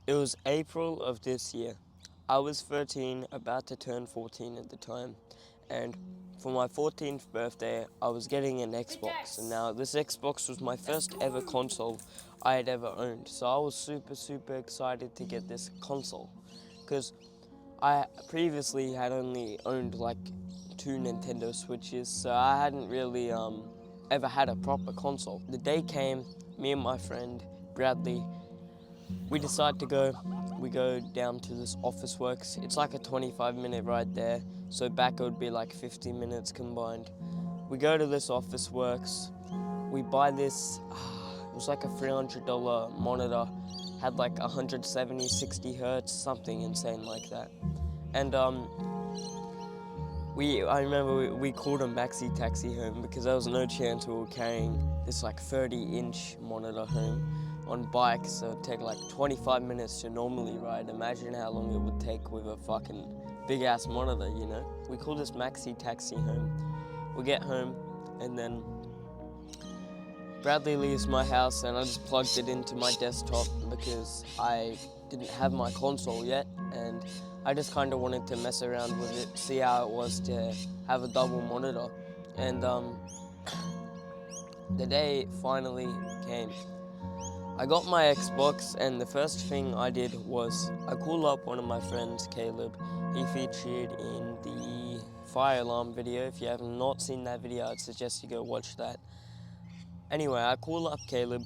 It was April of this year. I was 13, about to turn 14 at the time, and for my 14th birthday, I was getting an Xbox. And now this Xbox was my first ever console I had ever owned. So I was super excited to get this console, because I previously had only owned like 2 Nintendo Switches, so I hadn't really ever had a proper console. The day came, me and my friend Bradley, we decide to go. We go down to this Office Works. It's like a 25-minute ride there, so back it would be like 50 minutes combined. We go to this Office Works. We buy this, it was like a $300 monitor, had like 170, 60 hertz, something insane like that. And I remember we called a maxi taxi home because there was no chance we were carrying this like 30-inch monitor home on bikes, so it'd take like 25 minutes to normally ride. Imagine how long it would take with a fucking big ass monitor, you know? We called this maxi taxi home. We get home, and then Bradley leaves my house, and I just plugged it into my desktop because I didn't have my console yet, and I just kind of wanted to mess around with it, see how it was to have a double monitor. And the day finally came. I got my Xbox, and the first thing I did was I called up one of my friends, Caleb. He featured in the fire alarm video. If you have not seen that video, I'd suggest you go watch that. Anyway, I call up Caleb.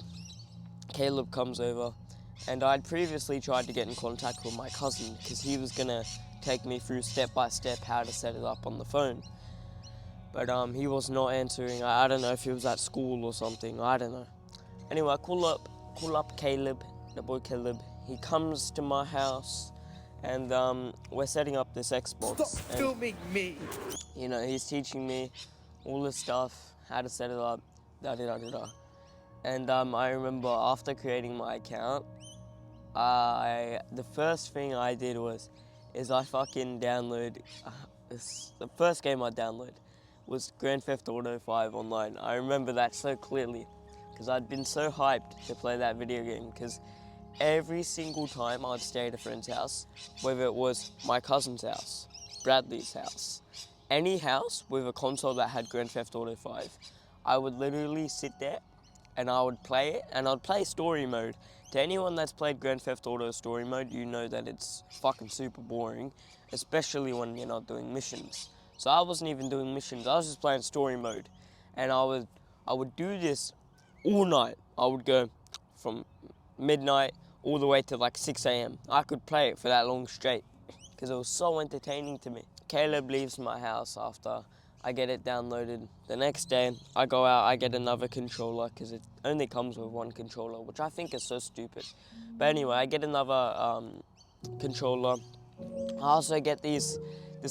Caleb comes over, and I'd previously tried to get in contact with my cousin because he was gonna take me through step by step how to set it up on the phone. But he was not answering. I don't know if he was at school or something. I don't know. Anyway, I call up Caleb, the boy Caleb. He comes to my house, and we're setting up this Xbox. Stop filming me! You know, he's teaching me all this stuff, how to set it up, da-da-da-da-da. And I remember after creating my account, the first thing I did is I fucking download, the first game I downloaded was Grand Theft Auto 5 online. I remember that so clearly, because I'd been so hyped to play that video game, because every single time I'd stay at a friend's house, whether it was my cousin's house, Bradley's house, any house with a console that had Grand Theft Auto 5, I would literally sit there and I would play it, and I'd play story mode. To anyone that's played Grand Theft Auto story mode, you know that it's fucking super boring, especially when you're not doing missions. So I wasn't even doing missions, I was just playing story mode. And I would do this all night. I would go from midnight all the way to like 6 a.m. I could play it for that long straight because it was so entertaining to me. Caleb leaves my house after I get it downloaded. The next day, I go out, I get another controller because it only comes with one controller, which I think is so stupid. But anyway, I get another controller. I also get this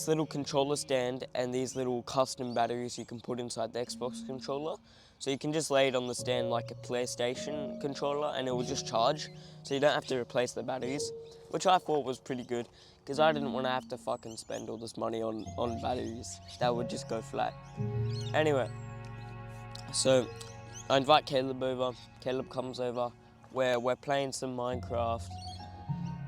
little controller stand and these little custom batteries you can put inside the Xbox controller. So you can just lay it on the stand like a PlayStation controller and it will just charge. So you don't have to replace the batteries, which I thought was pretty good because I didn't want to have to fucking spend all this money on batteries. That would just go flat. Anyway, so I invite Caleb over. Caleb comes over. We're playing some Minecraft,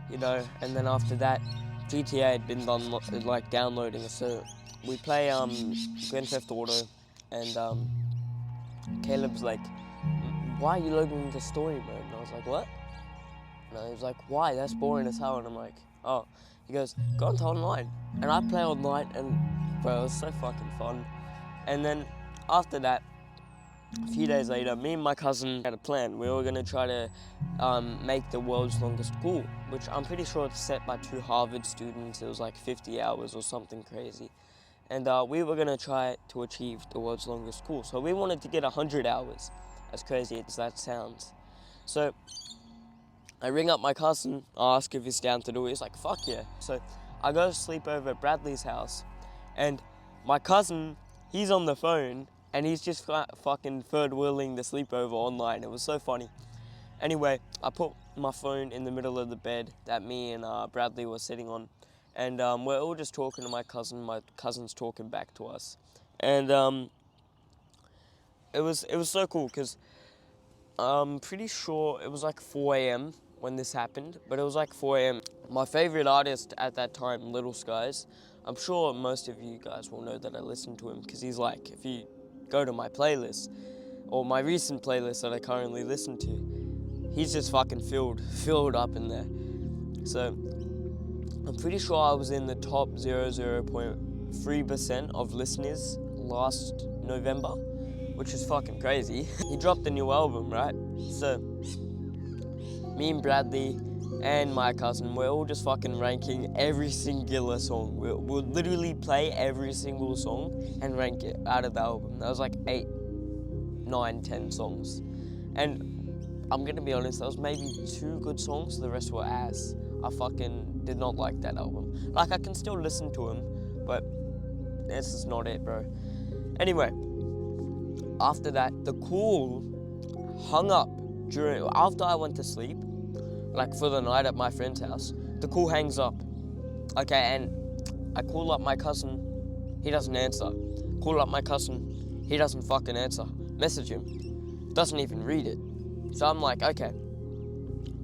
you know, and then after that, GTA had been done, like downloading, so we play Grand Theft Auto, and Caleb's like, "Why are you loading into story mode?" And I was like, "What?" And he was like, "Why? That's boring as hell." And I'm like, "Oh." He goes, "Go into online," and I play online, and bro, it was so fucking fun. And then after that, a few days later, me and my cousin had a plan. We were going to try to make the world's longest pool, which I'm pretty sure it's set by 2 Harvard students. It was like 50 hours or something crazy. And we were going to try to achieve the world's longest pool. So we wanted to get 100 hours, as crazy as that sounds. So I ring up my cousin, I ask if he's down to do it. He's like, "Fuck yeah." So I go to sleep over at Bradley's house, and my cousin, he's on the phone, and he's just fucking third-wheeling the sleepover online. It was so funny. Anyway, I put my phone in the middle of the bed that me and Bradley were sitting on, and we're all just talking to my cousin. My cousin's talking back to us, and it was so cool because I'm pretty sure it was like 4 a.m. when this happened, but it was like 4 a.m. My favorite artist at that time, Little Skies, I'm sure most of you guys will know that I listen to him because he's like, if you go to my playlist, or my recent playlist that I currently listen to, he's just fucking filled up in there. So I'm pretty sure I was in the top 0.3% of listeners last November, which is fucking crazy. He dropped a new album, right? So me and Bradley and my cousin, we're all just fucking ranking every singular song. We'll literally play every single song and rank it out of the album. That was like 8, 9, 10 songs. And I'm gonna be honest, that was maybe 2 good songs, the rest were ass. I fucking did not like that album. Like, I can still listen to him, but this is not it, bro. Anyway, after that, the call hung up after I went to sleep, like for the night at my friend's house. The call hangs up. Okay, and I call up my cousin, he doesn't answer. Call up my cousin, he doesn't fucking answer. Message him, doesn't even read it. So I'm like, okay,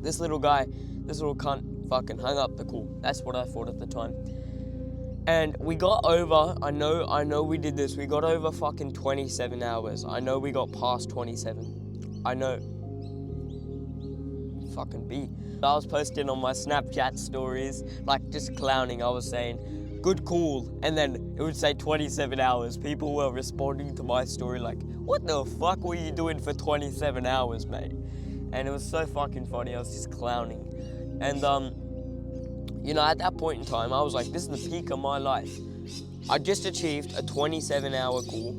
this little cunt fucking hung up the call. That's what I thought at the time. And we got over, I know we did this, we got over fucking 27 hours. I know we got past 27. I know. Fucking B. I was posting on my Snapchat stories, like just clowning. I was saying, good call, and then it would say 27 hours. People were responding to my story like, what the fuck were you doing for 27 hours, mate? And it was so fucking funny. I was just clowning. And you know, at that point in time, I was like, this is the peak of my life. I just achieved a 27-hour call.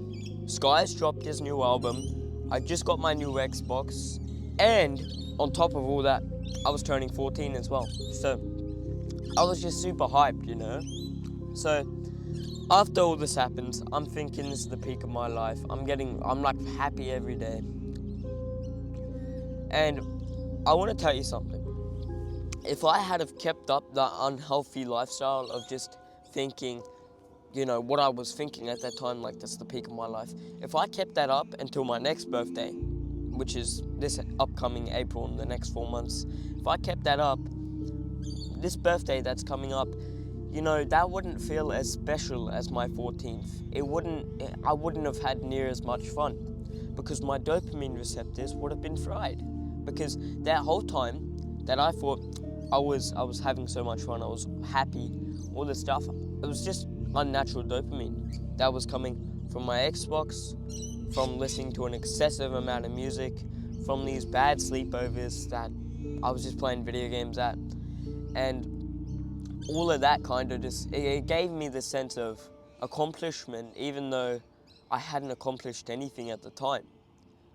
Sky's dropped his new album. I just got my new Xbox. And on top of all that, I was turning 14 as well. So I was just super hyped, you know? So after all this happens, I'm thinking this is the peak of my life. I'm like happy every day. And I want to tell you something. If I had have kept up that unhealthy lifestyle of just thinking, you know, what I was thinking at that time, like that's the peak of my life. If I kept that up until my next birthday, which is this upcoming April in the next 4 months, if I kept that up, this birthday that's coming up, you know, that wouldn't feel as special as my 14th. I wouldn't have had near as much fun because my dopamine receptors would have been fried. Because that whole time that I thought I was having so much fun, I was happy, all this stuff, it was just unnatural dopamine that was coming from my Xbox, from listening to an excessive amount of music, from these bad sleepovers that I was just playing video games at. And all of that kind of just, it gave me the sense of accomplishment, even though I hadn't accomplished anything at the time.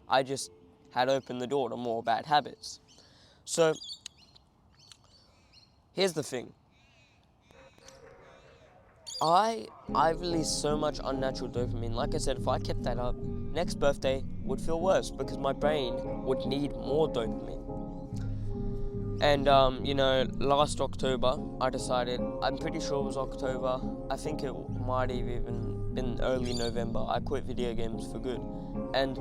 I just had opened the door to more bad habits. So, here's the thing. I released so much unnatural dopamine. Like I said, if I kept that up, next birthday would feel worse because my brain would need more dopamine. And, you know, last October, I decided, I'm pretty sure it was October, I think it might have even been early November, I quit video games for good. And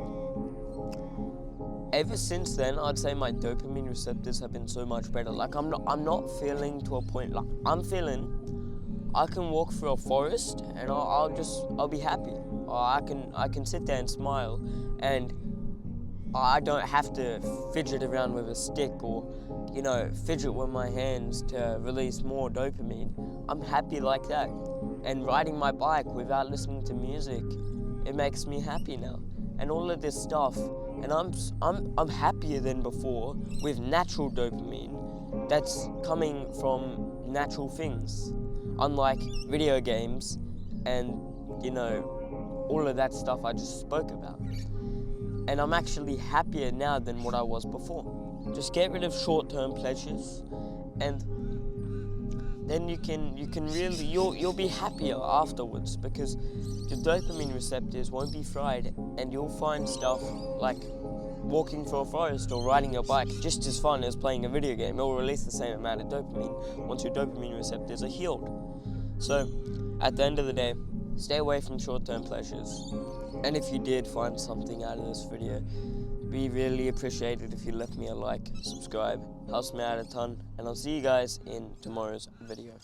ever since then, I'd say my dopamine receptors have been so much better. Like, I'm not feeling to a point, like, I'm feeling I can walk through a forest and I'll be happy. Or I can sit there and smile, and I don't have to fidget around with a stick or, you know, fidget with my hands to release more dopamine. I'm happy like that. And riding my bike without listening to music, it makes me happy now. And all of this stuff, and I'm happier than before with natural dopamine that's coming from natural things. Unlike video games and, you know, all of that stuff I just spoke about. And I'm actually happier now than what I was before. Just get rid of short-term pleasures, and then you can really, you'll be happier afterwards because your dopamine receptors won't be fried, and you'll find stuff like walking through a forest or riding your bike just as fun as playing a video game. It will release the same amount of dopamine once your dopamine receptors are healed. So, at the end of the day, stay away from short-term pleasures. And if you did find something out of this video, be really appreciated if you left me a like, subscribe, helps me out a ton, and I'll see you guys in tomorrow's video.